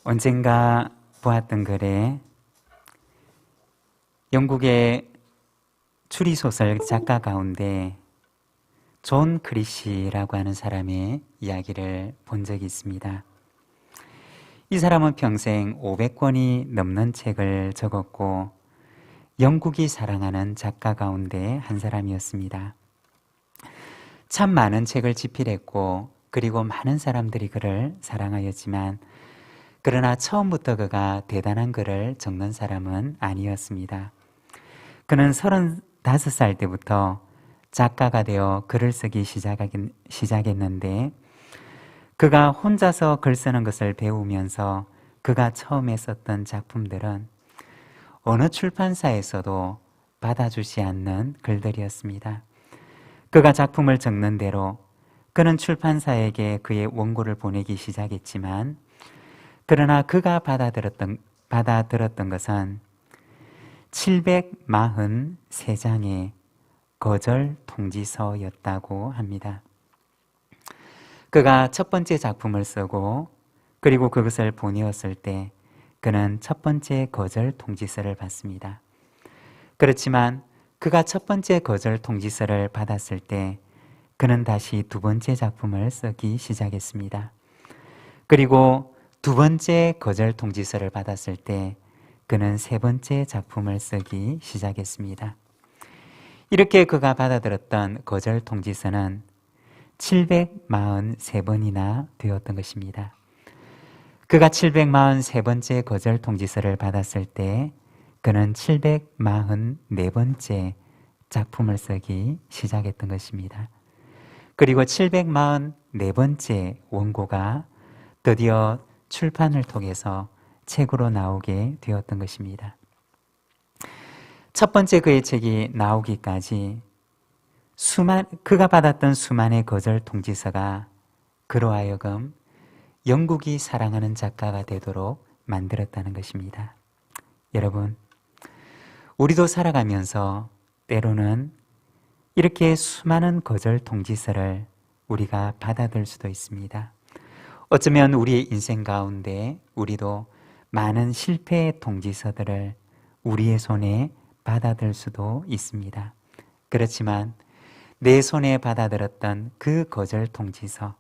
언젠가 보았던 글에 영국의 추리소설 작가 가운데 존 크리시라고 하는 사람의 이야기를 본 적이 있습니다. 이 사람은 평생 500권이 넘는 책을 적었고 영국이 사랑하는 작가 가운데 한 사람이었습니다. 참 많은 책을 집필했고 그리고 많은 사람들이 그를 사랑하였지만 그러나 처음부터 그가 대단한 글을 적는 사람은 아니었습니다. 그는 35살 때부터 작가가 되어 글을 쓰기 시작했는데 그가 혼자서 글 쓰는 것을 배우면서 그가 처음에 썼던 작품들은 어느 출판사에서도 받아주지 않는 글들이었습니다. 그가 작품을 적는 대로 그는 출판사에게 그의 원고를 보내기 시작했지만 그러나 그가 받아들었던 것은 743장의 거절 통지서였다고 합니다. 그가 첫 번째 작품을 쓰고 그리고 그것을 보내었을 때 그는 첫 번째 거절 통지서를 받습니다. 그렇지만 그가 첫 번째 거절 통지서를 받았을 때 그는 다시 두 번째 작품을 쓰기 시작했습니다. 그리고 두 번째 거절 통지서를 받았을 때 그는 세 번째 작품을 쓰기 시작했습니다. 이렇게 그가 받아들었던 거절 통지서는 743번이나 되었던 것입니다. 그가 743번째 거절 통지서를 받았을 때 그는 744번째 작품을 쓰기 시작했던 것입니다. 그리고 744번째 원고가 드디어 출판을 통해서 책으로 나오게 되었던 것입니다. 첫 번째 그의 책이 나오기까지 그가 받았던 수많은 거절 통지서가 그로 하여금 영국이 사랑하는 작가가 되도록 만들었다는 것입니다. 여러분, 우리도 살아가면서 때로는 이렇게 수많은 거절 통지서를 우리가 받아들 수도 있습니다. 어쩌면 우리의 인생 가운데 우리도 많은 실패의 통지서들을 우리의 손에 받아들 수도 있습니다. 그렇지만 내 손에 받아들었던 그 거절 통지서,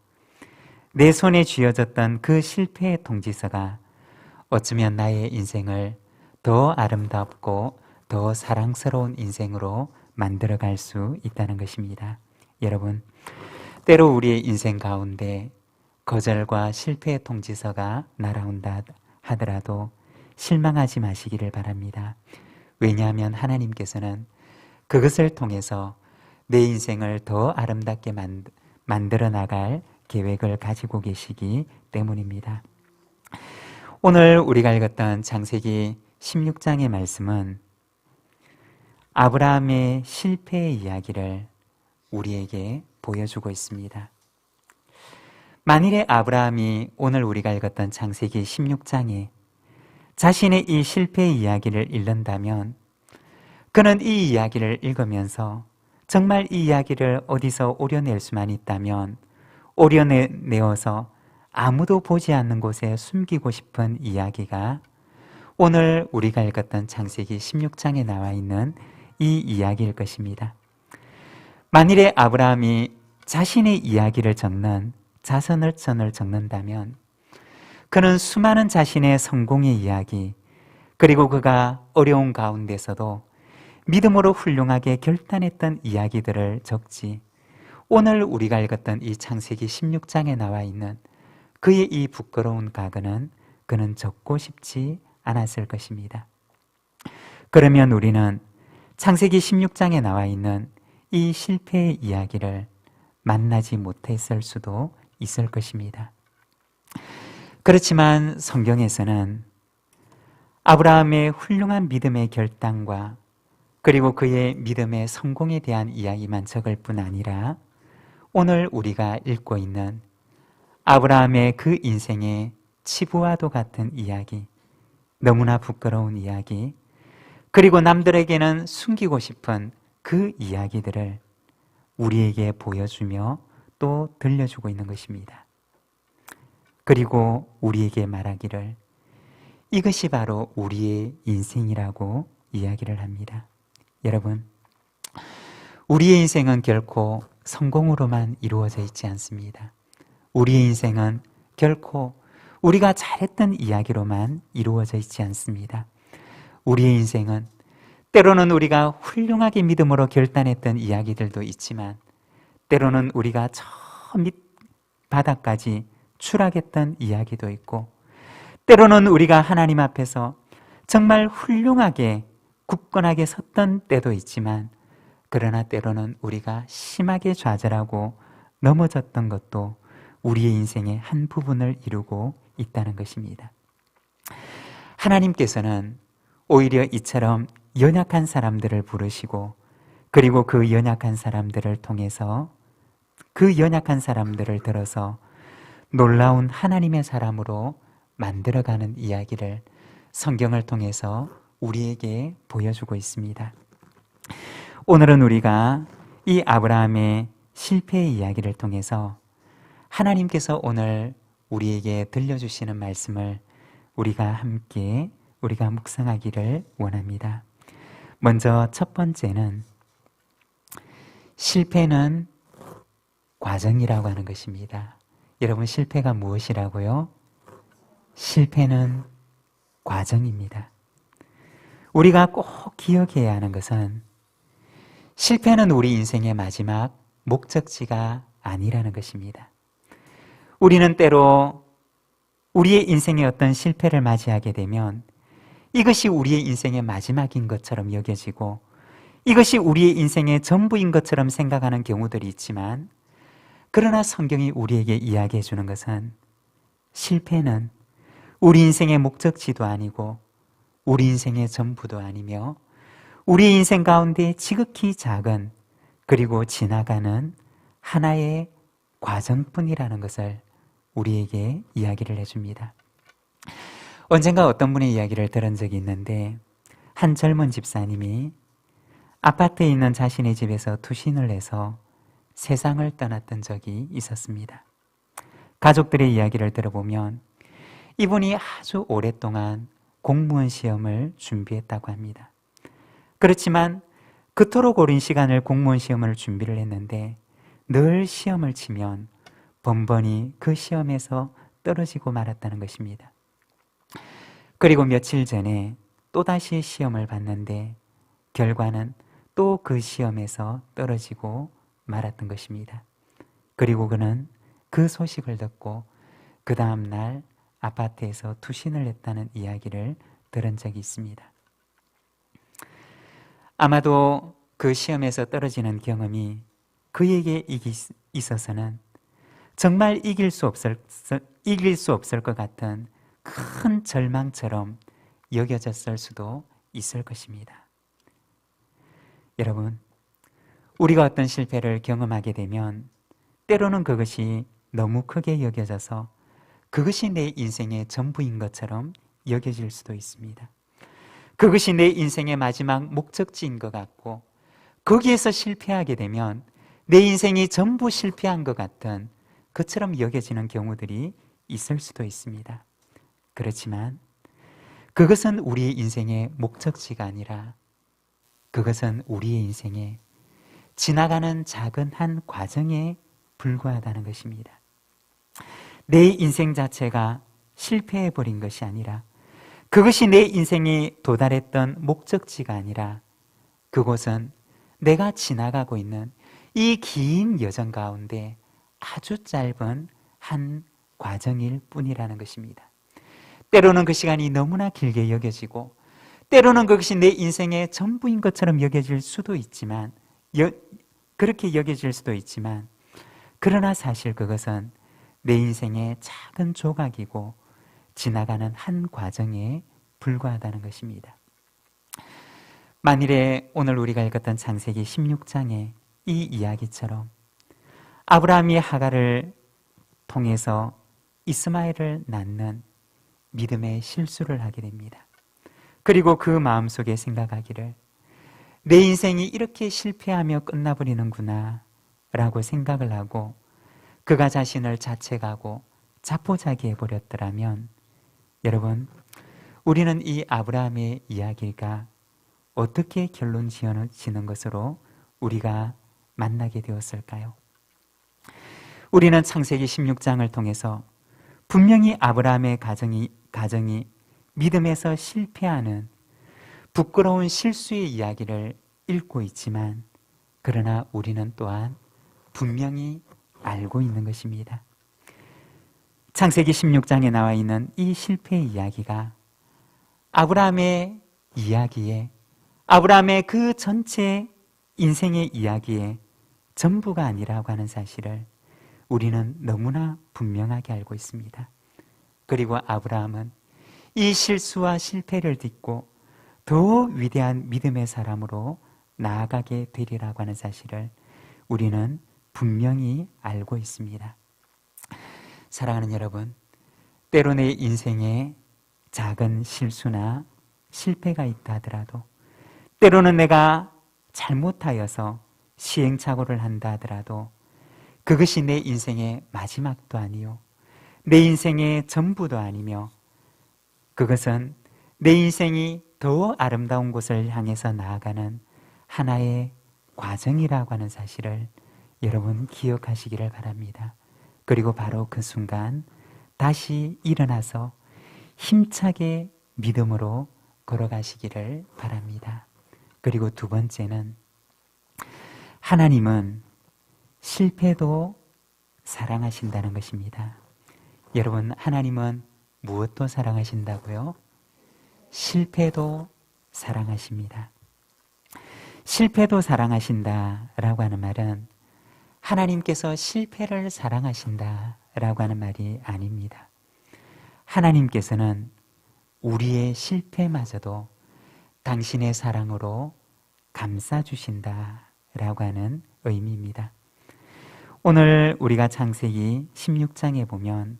내 손에 쥐어졌던 그 실패의 통지서가 어쩌면 나의 인생을 더 아름답고 더 사랑스러운 인생으로 만들어갈 수 있다는 것입니다. 여러분, 때로 우리의 인생 가운데 거절과 실패의 통지서가 날아온다 하더라도 실망하지 마시기를 바랍니다. 왜냐하면 하나님께서는 그것을 통해서 내 인생을 더 아름답게 만들어 나갈 계획을 가지고 계시기 때문입니다. 오늘 우리가 읽었던 창세기 16장의 말씀은 아브라함의 실패의 이야기를 우리에게 보여주고 있습니다. 만일에 아브라함이 오늘 우리가 읽었던 창세기 16장에 자신의 이 실패의 이야기를 읽는다면 그는 이 이야기를 읽으면서 정말 이 이야기를 어디서 오려낼 수만 있다면 오려내어서 아무도 보지 않는 곳에 숨기고 싶은 이야기가 오늘 우리가 읽었던 창세기 16장에 나와 있는 이 이야기일 것입니다. 만일에 아브라함이 자신의 이야기를 적는 자서전을 적는다면 그는 수많은 자신의 성공의 이야기, 그리고 그가 어려운 가운데서도 믿음으로 훌륭하게 결단했던 이야기들을 적지, 오늘 우리가 읽었던 이 창세기 16장에 나와 있는 그의 이 부끄러운 과거는 그는 적고 싶지 않았을 것입니다. 그러면 우리는 창세기 16장에 나와 있는 이 실패의 이야기를 만나지 못했을 수도 있을 것입니다. 그렇지만 성경에서는 아브라함의 훌륭한 믿음의 결단과 그리고 그의 믿음의 성공에 대한 이야기만 적을 뿐 아니라 오늘 우리가 읽고 있는 아브라함의 그 인생의 치부와도 같은 이야기, 너무나 부끄러운 이야기, 그리고 남들에게는 숨기고 싶은 그 이야기들을 우리에게 보여주며 또 들려주고 있는 것입니다. 그리고 우리에게 말하기를 이것이 바로 우리의 인생이라고 이야기를 합니다. 여러분, 우리의 인생은 결코 성공으로만 이루어져 있지 않습니다. 우리의 인생은 결코 우리가 잘했던 이야기로만 이루어져 있지 않습니다. 우리의 인생은 때로는 우리가 훌륭하게 믿음으로 결단했던 이야기들도 있지만, 때로는 우리가 저 밑 바닥까지 추락했던 이야기도 있고, 때로는 우리가 하나님 앞에서 정말 훌륭하게 굳건하게 섰던 때도 있지만, 그러나 때로는 우리가 심하게 좌절하고 넘어졌던 것도 우리의 인생의 한 부분을 이루고 있다는 것입니다. 하나님께서는 오히려 이처럼 연약한 사람들을 부르시고, 그리고 그 연약한 사람들을 통해서, 그 연약한 사람들을 들어서 놀라운 하나님의 사람으로 만들어가는 이야기를 성경을 통해서 우리에게 보여주고 있습니다. 오늘은 우리가 이 아브라함의 실패의 이야기를 통해서 하나님께서 오늘 우리에게 들려주시는 말씀을 우리가 묵상하기를 원합니다. 먼저 첫 번째는 실패는 과정이라고 하는 것입니다. 여러분, 실패가 무엇이라고요? 실패는 과정입니다. 우리가 꼭 기억해야 하는 것은 실패는 우리 인생의 마지막 목적지가 아니라는 것입니다. 우리는 때로 우리의 인생의 어떤 실패를 맞이하게 되면 이것이 우리의 인생의 마지막인 것처럼 여겨지고, 이것이 우리의 인생의 전부인 것처럼 생각하는 경우들이 있지만, 그러나 성경이 우리에게 이야기해 주는 것은 실패는 우리 인생의 목적지도 아니고 우리 인생의 전부도 아니며 우리 인생 가운데 지극히 작은, 그리고 지나가는 하나의 과정뿐이라는 것을 우리에게 이야기를 해줍니다. 언젠가 어떤 분의 이야기를 들은 적이 있는데, 한 젊은 집사님이 아파트에 있는 자신의 집에서 투신을 해서 세상을 떠났던 적이 있었습니다. 가족들의 이야기를 들어보면 이분이 아주 오랫동안 공무원 시험을 준비했다고 합니다. 그렇지만 그토록 오랜 시간을 공무원 시험을 준비를 했는데 늘 시험을 치면 번번이 그 시험에서 떨어지고 말았다는 것입니다. 그리고 며칠 전에 또다시 시험을 봤는데 결과는 또 그 시험에서 떨어지고 말았던 것입니다. 그리고 그는 그 소식을 듣고 그 다음 날 아파트에서 투신을 했다는 이야기를 들은 적이 있습니다. 아마도 그 시험에서 떨어지는 경험이 그에게 있어서는 정말 이길 수 없을 것 같은 큰 절망처럼 여겨졌을 수도 있을 것입니다. 여러분, 우리가 어떤 실패를 경험하게 되면 때로는 그것이 너무 크게 여겨져서 그것이 내 인생의 전부인 것처럼 여겨질 수도 있습니다. 그것이 내 인생의 마지막 목적지인 것 같고, 거기에서 실패하게 되면 내 인생이 전부 실패한 것 같은 것처럼 여겨지는 경우들이 있을 수도 있습니다. 그렇지만 그것은 우리의 인생의 목적지가 아니라 그것은 우리의 인생의 지나가는 작은 한 과정에 불과하다는 것입니다. 내 인생 자체가 실패해버린 것이 아니라, 그것이 내 인생이 도달했던 목적지가 아니라, 그곳은 내가 지나가고 있는 이 긴 여정 가운데 아주 짧은 한 과정일 뿐이라는 것입니다. 때로는 그 시간이 너무나 길게 여겨지고, 때로는 그것이 내 인생의 전부인 것처럼 여겨질 수도 있지만, 그렇게 여겨질 수도 있지만, 그러나 사실 그것은 내 인생의 작은 조각이고 지나가는 한 과정에 불과하다는 것입니다. 만일에 오늘 우리가 읽었던 창세기 16장의 이 이야기처럼 아브라함이 하갈을 통해서 이스마엘을 낳는 믿음의 실수를 하게 됩니다. 그리고 그 마음속에 생각하기를, 내 인생이 이렇게 실패하며 끝나버리는구나 라고 생각을 하고 그가 자신을 자책하고 자포자기해버렸더라면, 여러분, 우리는 이 아브라함의 이야기가 어떻게 결론 지어지는 것으로 우리가 만나게 되었을까요? 우리는 창세기 16장을 통해서 분명히 아브라함의 가정이 믿음에서 실패하는 부끄러운 실수의 이야기를 읽고 있지만, 그러나 우리는 또한 분명히 알고 있는 것입니다. 창세기 16장에 나와 있는 이 실패의 이야기가 아브라함의 이야기에, 아브라함의 그 전체 인생의 이야기에 전부가 아니라고 하는 사실을 우리는 너무나 분명하게 알고 있습니다. 그리고 아브라함은 이 실수와 실패를 딛고 더 위대한 믿음의 사람으로 나아가게 되리라고 하는 사실을 우리는 분명히 알고 있습니다. 사랑하는 여러분, 때로 내 인생에 작은 실수나 실패가 있다 하더라도, 때로는 내가 잘못하여서 시행착오를 한다 하더라도 그것이 내 인생의 마지막도 아니요, 내 인생의 전부도 아니며, 그것은 내 인생이 더 아름다운 곳을 향해서 나아가는 하나의 과정이라고 하는 사실을 여러분 기억하시기를 바랍니다. 그리고 바로 그 순간 다시 일어나서 힘차게 믿음으로 걸어가시기를 바랍니다. 그리고 두 번째는, 하나님은 실패도 사랑하신다는 것입니다. 여러분, 하나님은 무엇도 사랑하신다고요? 실패도 사랑하십니다. 실패도 사랑하신다라고 하는 말은 하나님께서 실패를 사랑하신다라고 하는 말이 아닙니다. 하나님께서는 우리의 실패마저도 당신의 사랑으로 감싸주신다라고 하는 의미입니다. 오늘 우리가 창세기 16장에 보면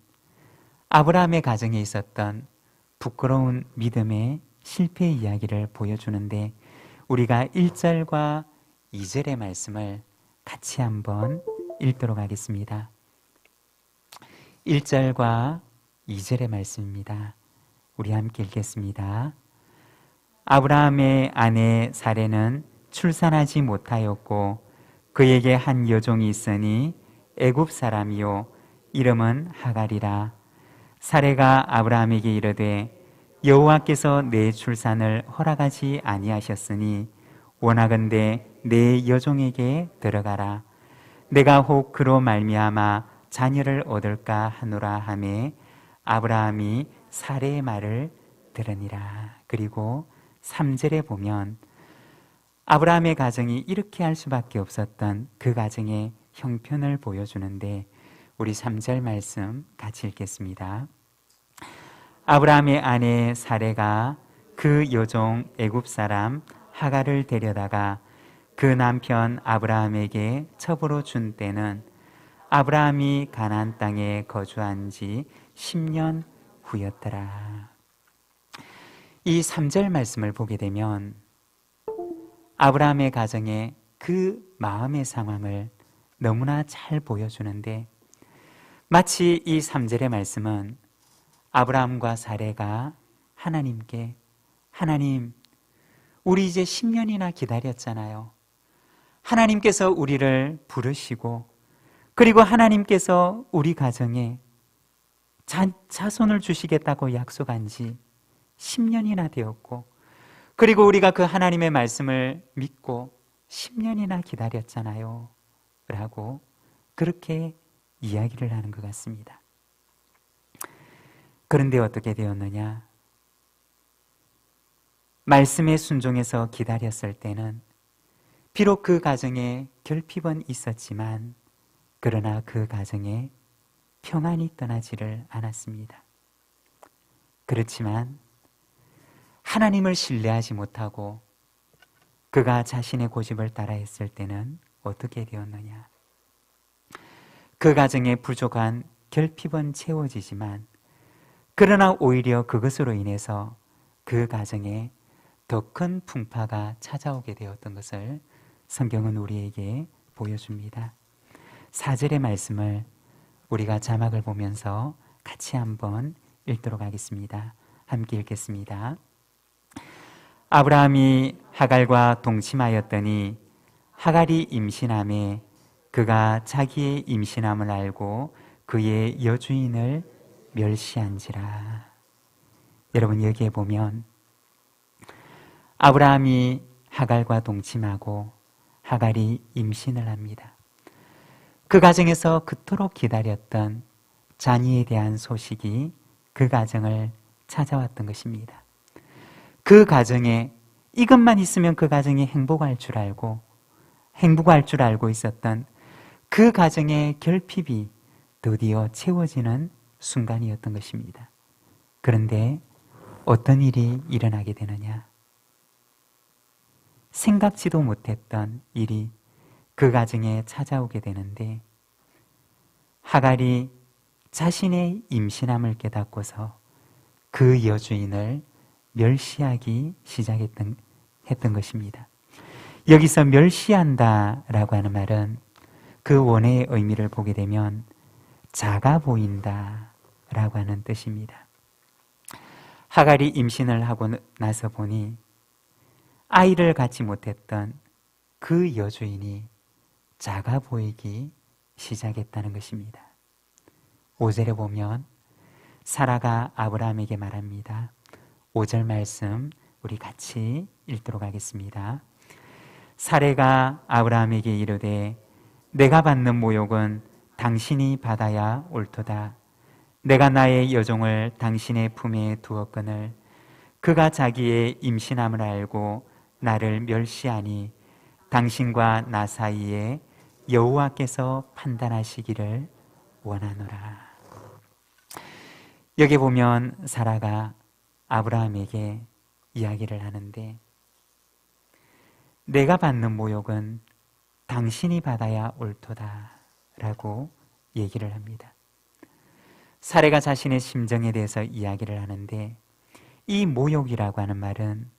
아브라함의 가정에 있었던 부끄러운 믿음의 실패 이야기를 보여주는데, 우리가 1절과 2절의 말씀을 같이 한번 읽도록 하겠습니다. 1절과 2절의 말씀입니다. 우리 함께 읽겠습니다. 아브라함의 아내 사레는 출산하지 못하였고 그에게 한 여종이 있으니 애굽 사람이요 이름은 하갈이라. 사레가 아브라함에게 이르되 여호와께서 내 출산을 허락하지 아니하셨으니 원하건대 내 여종에게 들어가라. 내가 혹 그로 말미암아 자녀를 얻을까 하노라 하매 아브라함이 사레의 말을 들으니라. 그리고 3절에 보면 아브라함의 가정이 이렇게 할 수밖에 없었던 그 가정의 형편을 보여주는데, 우리 3절 말씀 같이 읽겠습니다. 아브라함의 아내 사레가 그 여종 애굽 사람 하갈을 데려다가 그 남편 아브라함에게 첩으로 준 때는 아브라함이 가나안 땅에 거주한 지 10년 후였더라. 이 3절 말씀을 보게 되면 아브라함의 가정의 그 마음의 상황을 너무나 잘 보여주는데, 마치 이 3절의 말씀은 아브라함과 사레가 하나님께, 하나님, 우리 이제 10년이나 기다렸잖아요. 하나님께서 우리를 부르시고, 그리고 하나님께서 우리 가정에 자손을 주시겠다고 약속한 지 10년이나 되었고, 그리고 우리가 그 하나님의 말씀을 믿고 10년이나 기다렸잖아요 라고 그렇게 이야기를 하는 것 같습니다. 그런데 어떻게 되었느냐? 말씀에 순종해서 기다렸을 때는 비록 그 가정에 결핍은 있었지만, 그러나 그 가정에 평안이 떠나지를 않았습니다. 그렇지만 하나님을 신뢰하지 못하고 그가 자신의 고집을 따라했을 때는 어떻게 되었느냐? 그 가정에 부족한 결핍은 채워지지만, 그러나 오히려 그것으로 인해서 그 가정에 더 큰 풍파가 찾아오게 되었던 것을 성경은 우리에게 보여줍니다. 4절의 말씀을 우리가 자막을 보면서 같이 한번 읽도록 하겠습니다. 함께 읽겠습니다. 아브라함이 하갈과 동침하였더니 하갈이 임신함에 그가 자기의 임신함을 알고 그의 여주인을 멸시한지라. 여러분, 여기에 보면 아브라함이 하갈과 동침하고 하갈이 임신을 합니다. 그 가정에서 그토록 기다렸던 자녀에 대한 소식이 그 가정을 찾아왔던 것입니다. 그 가정에 이것만 있으면 그 가정이 행복할 줄 알고 있었던 그 가정의 결핍이 드디어 채워지는 순간이었던 것입니다. 그런데 어떤 일이 일어나게 되느냐? 생각지도 못했던 일이 그 가정에 찾아오게 되는데, 하갈이 자신의 임신함을 깨닫고서 그 여주인을 멸시하기 시작했던 것입니다. 여기서 멸시한다라고 하는 말은 그 원어의 의미를 보게 되면 작아 보인다라고 하는 뜻입니다. 하갈이 임신을 하고 나서 보니 아이를 갖지 못했던 그 여주인이 작아 보이기 시작했다는 것입니다. 5절에 보면 사라가 아브라함에게 말합니다. 5절 말씀 우리 같이 읽도록 하겠습니다. 사레가 아브라함에게 이르되 내가 받는 모욕은 당신이 받아야 옳도다. 내가 나의 여종을 당신의 품에 두었거늘 그가 자기의 임신함을 알고 나를 멸시하니 당신과 나 사이에 여호와께서 판단하시기를 원하노라. 여기 보면 사라가 아브라함에게 이야기를 하는데, 내가 받는 모욕은 당신이 받아야 옳도다 라고 얘기를 합니다. 사례가 자신의 심정에 대해서 이야기를 하는데, 이 모욕이라고 하는 말은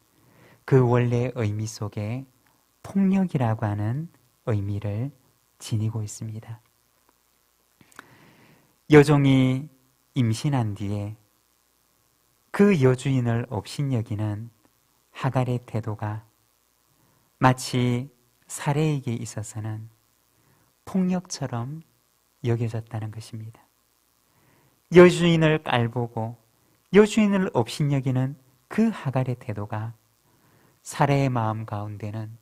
그 원래 의미 속에 폭력이라고 하는 의미를 지니고 있습니다. 여종이 임신한 뒤에 그 여주인을 업신여기는 하갈의 태도가 마치 사레에게 있어서는 폭력처럼 여겨졌다는 것입니다. 여주인을 깔보고 여주인을 업신여기는 그 하갈의 태도가 사레의 마음 가운데는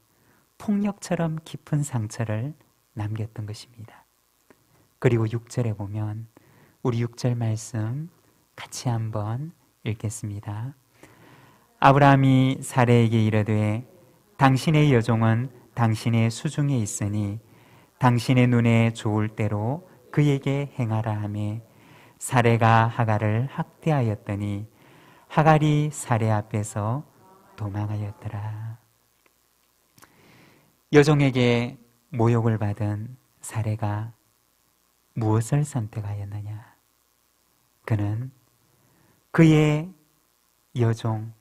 폭력처럼 깊은 상처를 남겼던 것입니다. 그리고 6절에 보면 우리 6절 말씀 같이 한번 읽겠습니다. 아브라함이 사레에게 이르되 당신의 여종은 당신의 수중에 있으니 당신의 눈에 좋을 대로 그에게 행하라 하매 사레가 하갈을 학대하였더니 하갈이 사레 앞에서 도망하였더라. 여종에게 모욕을 받은 사레가 무엇을 선택하였느냐? 그는 그의 여종,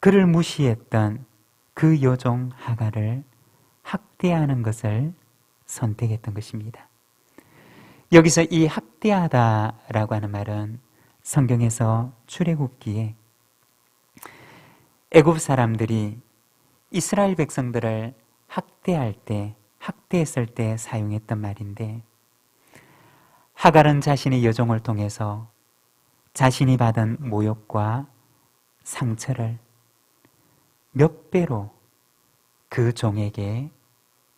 그를 무시했던 그 여종 하갈을 학대하는 것을 선택했던 것입니다. 여기서 이 학대하다라고 하는 말은 성경에서 출애굽기에 애굽 사람들이 이스라엘 백성들을 학대했을 때 사용했던 말인데, 하갈은 자신의 여종을 통해서 자신이 받은 모욕과 상처를 몇 배로 그 종에게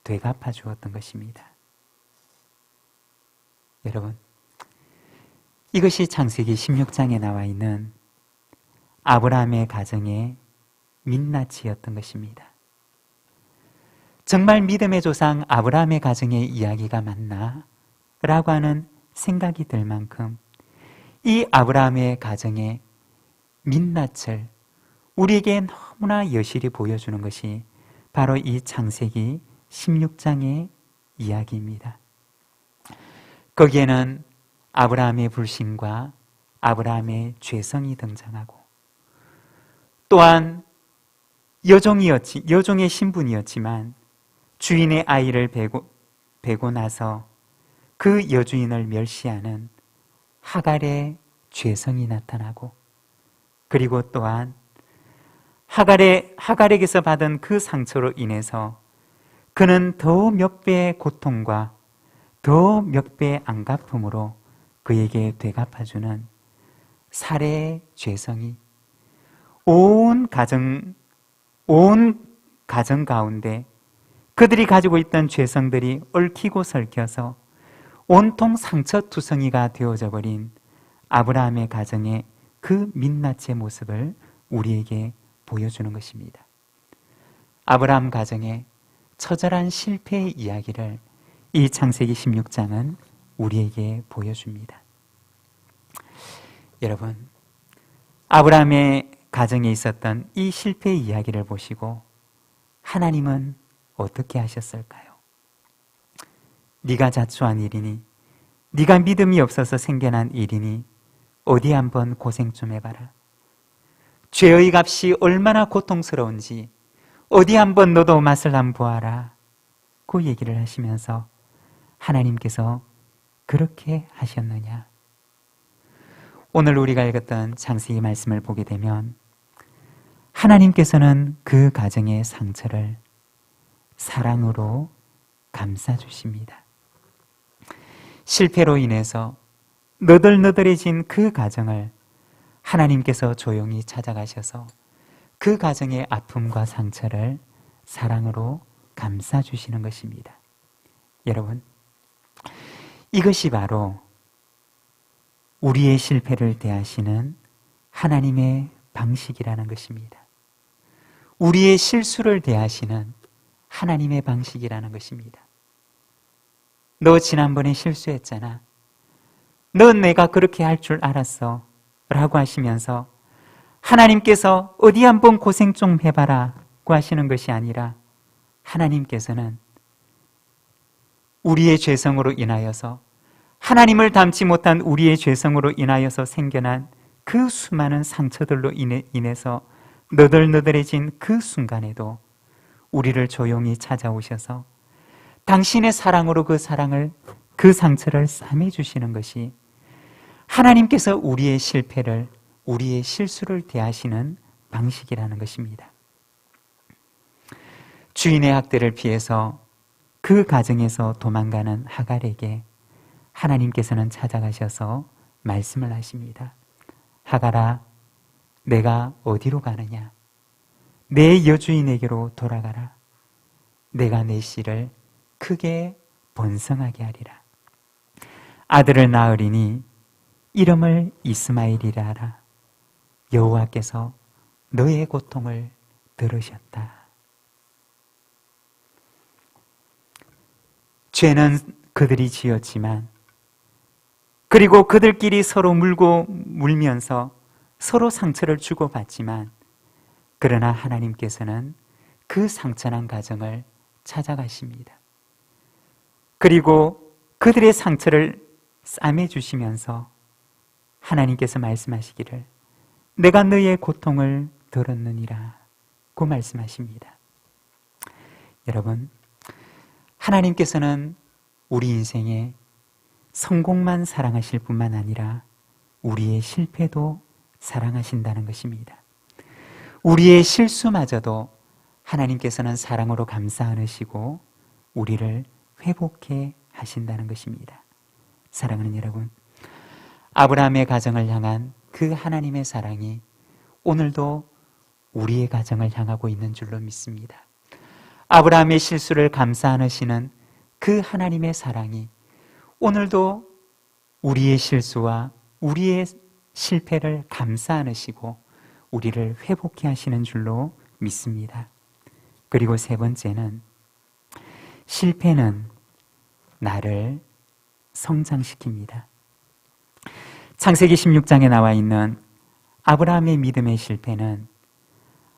되갚아 주었던 것입니다. 여러분, 이것이 창세기 16장에 나와 있는 아브라함의 가정의 민낯이었던 것입니다. 정말 믿음의 조상 아브라함의 가정의 이야기가 맞나? 라고 하는 생각이 들 만큼 이 아브라함의 가정의 민낯을 우리에게 너무나 여실히 보여주는 것이 바로 이 창세기 16장의 이야기입니다. 거기에는 아브라함의 불신과 아브라함의 죄성이 등장하고, 또한 여종의 신분이었지만 주인의 아이를 베고 나서 그 여주인을 멸시하는 하갈의 죄성이 나타나고, 그리고 또한 하갈에게서 받은 그 상처로 인해서 그는 더 몇 배의 고통과 더 몇 배의 안갚음으로 그에게 되갚아주는 살해의 죄성이 온 가정 가운데 그들이 가지고 있던 죄성들이 얽히고 설켜서 온통 상처투성이가 되어져 버린 아브라함의 가정의 그 민낯의 모습을 우리에게 보여주는 것입니다. 아브라함 가정의 처절한 실패의 이야기를 이 창세기 16장은 우리에게 보여줍니다. 여러분, 아브라함의 가정에 있었던 이 실패의 이야기를 보시고 하나님은 어떻게 하셨을까요? 네가 자초한 일이니, 네가 믿음이 없어서 생겨난 일이니 어디 한번 고생 좀 해봐라. 죄의 값이 얼마나 고통스러운지 어디 한번 너도 맛을 한번 보아라. 그 얘기를 하시면서 하나님께서 그렇게 하셨느냐? 오늘 우리가 읽었던 창세기 말씀을 보게 되면 하나님께서는 그 가정의 상처를 사랑으로 감싸주십니다. 실패로 인해서 너덜너덜해진 그 가정을 하나님께서 조용히 찾아가셔서 그 가정의 아픔과 상처를 사랑으로 감싸주시는 것입니다. 여러분, 이것이 바로 우리의 실패를 대하시는 하나님의 방식이라는 것입니다. 우리의 실수를 대하시는 하나님의 방식이라는 것입니다. 너 지난번에 실수했잖아. 넌 내가 그렇게 할 줄 알았어. 라고 하시면서 하나님께서 어디 한번 고생 좀 해봐라 고 하시는 것이 아니라 하나님께서는 우리의 죄성으로 인하여서 하나님을 닮지 못한 우리의 죄성으로 인하여서 생겨난 그 수많은 상처들로 인해서 너덜너덜해진 그 순간에도 우리를 조용히 찾아오셔서 당신의 사랑으로 그 상처를 싸매주시는 것이 하나님께서 우리의 실패를, 우리의 실수를 대하시는 방식이라는 것입니다. 주인의 학대를 피해서 그 가정에서 도망가는 하갈에게 하나님께서는 찾아가셔서 말씀을 하십니다. 하갈아, 내가 어디로 가느냐? 내 여주인에게로 돌아가라. 내가 내 씨를 크게 번성하게 하리라. 아들을 낳으리니 이름을 이스마엘이라 하라. 여호와께서 너의 고통을 들으셨다. 죄는 그들이 지었지만, 그리고 그들끼리 서로 물면서 서로 상처를 주고받지만, 그러나 하나님께서는 그 상처난 가정을 찾아가십니다. 그리고 그들의 상처를 싸매주시면서 하나님께서 말씀하시기를 내가 너의 고통을 들었느니라 고 말씀하십니다. 여러분, 하나님께서는 우리 인생에 성공만 사랑하실 뿐만 아니라 우리의 실패도 사랑하신다는 것입니다. 우리의 실수마저도 하나님께서는 사랑으로 감싸 안으시고 우리를 회복해 하신다는 것입니다. 사랑하는 여러분, 아브라함의 가정을 향한 그 하나님의 사랑이 오늘도 우리의 가정을 향하고 있는 줄로 믿습니다. 아브라함의 실수를 감싸 안으시는 그 하나님의 사랑이 오늘도 우리의 실수와 우리의 실패를 감싸 안으시고 우리를 회복해 하시는 줄로 믿습니다. 그리고 세 번째는 실패는 나를 성장시킵니다. 창세기 16장에 나와 있는 아브라함의 믿음의 실패는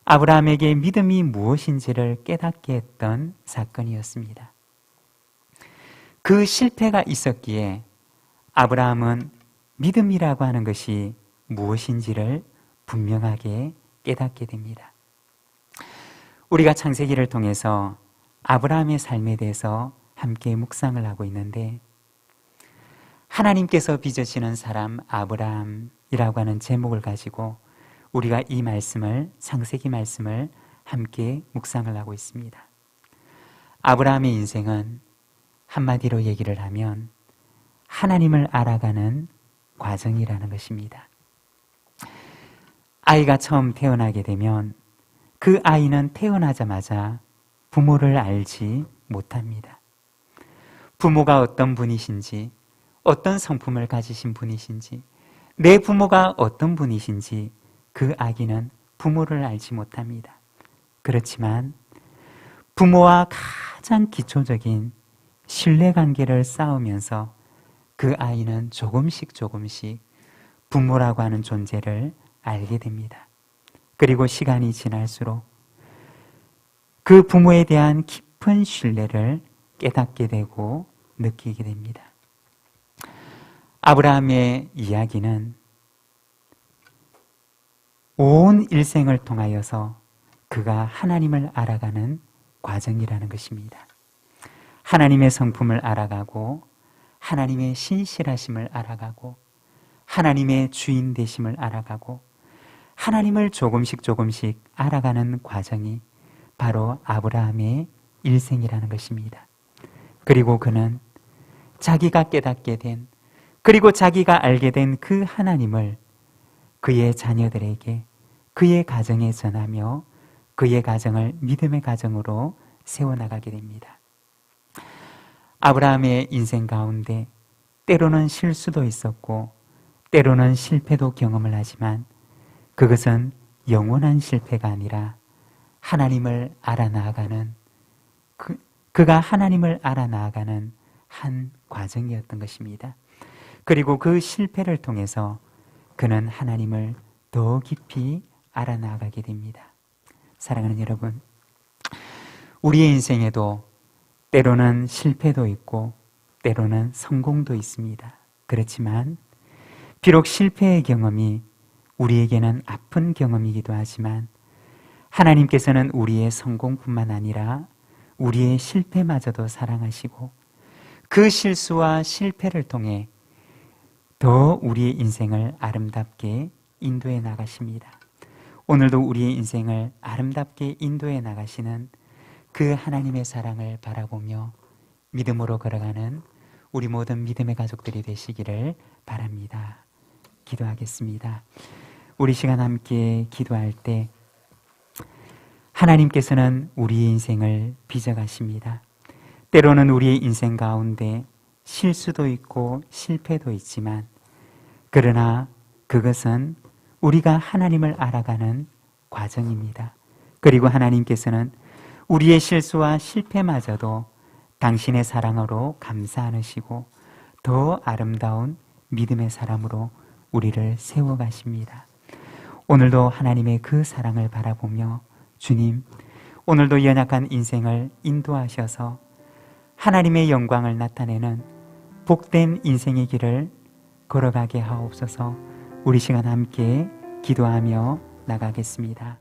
아브라함에게 믿음이 무엇인지를 깨닫게 했던 사건이었습니다. 그 실패가 있었기에 아브라함은 믿음이라고 하는 것이 무엇인지를 분명하게 깨닫게 됩니다. 우리가 창세기를 통해서 아브라함의 삶에 대해서 함께 묵상을 하고 있는데, 하나님께서 빚으시는 사람 아브라함이라고 하는 제목을 가지고 우리가 이 말씀을, 창세기 말씀을 함께 묵상을 하고 있습니다. 아브라함의 인생은 한마디로 얘기를 하면 하나님을 알아가는 과정이라는 것입니다. 아이가 처음 태어나게 되면 그 아이는 태어나자마자 부모를 알지 못합니다. 부모가 어떤 분이신지, 어떤 성품을 가지신 분이신지, 내 부모가 어떤 분이신지 그 아기는 부모를 알지 못합니다. 그렇지만 부모와 가장 기초적인 신뢰관계를 쌓으면서 그 아이는 조금씩 부모라고 하는 존재를 알게 됩니다. 그리고 시간이 지날수록 그 부모에 대한 깊은 신뢰를 깨닫게 되고 느끼게 됩니다. 아브라함의 이야기는 온 일생을 통하여서 그가 하나님을 알아가는 과정이라는 것입니다. 하나님의 성품을 알아가고 하나님의 신실하심을 알아가고 하나님의 주인 되심을 알아가고 하나님을 조금씩 알아가는 과정이 바로 아브라함의 일생이라는 것입니다. 그리고 그는 자기가 깨닫게 된, 그리고 자기가 알게 된 그 하나님을 그의 자녀들에게, 그의 가정에 전하며 그의 가정을 믿음의 가정으로 세워나가게 됩니다. 아브라함의 인생 가운데 때로는 실수도 있었고 때로는 실패도 경험을 하지만 그것은 영원한 실패가 아니라 하나님을 알아나가는 그가 하나님을 알아나가는 한 과정이었던 것입니다. 그리고 그 실패를 통해서 그는 하나님을 더 깊이 알아나가게 됩니다. 사랑하는 여러분, 우리의 인생에도 때로는 실패도 있고 때로는 성공도 있습니다. 그렇지만 비록 실패의 경험이 우리에게는 아픈 경험이기도 하지만 하나님께서는 우리의 성공뿐만 아니라 우리의 실패마저도 사랑하시고 그 실수와 실패를 통해 더 우리의 인생을 아름답게 인도해 나가십니다. 오늘도 우리의 인생을 아름답게 인도해 나가시는 그 하나님의 사랑을 바라보며 믿음으로 걸어가는 우리 모든 믿음의 가족들이 되시기를 바랍니다. 기도하겠습니다. 우리 시간 함께 기도할 때 하나님께서는 우리의 인생을 빚어가십니다. 때로는 우리의 인생 가운데 실수도 있고 실패도 있지만 그러나 그것은 우리가 하나님을 알아가는 과정입니다. 그리고 하나님께서는 우리의 실수와 실패마저도 당신의 사랑으로 감싸 안으시고 더 아름다운 믿음의 사람으로 우리를 세워가십니다. 오늘도 하나님의 그 사랑을 바라보며 주님, 오늘도 연약한 인생을 인도하셔서 하나님의 영광을 나타내는 복된 인생의 길을 걸어가게 하옵소서. 우리 시간 함께 기도하며 나가겠습니다.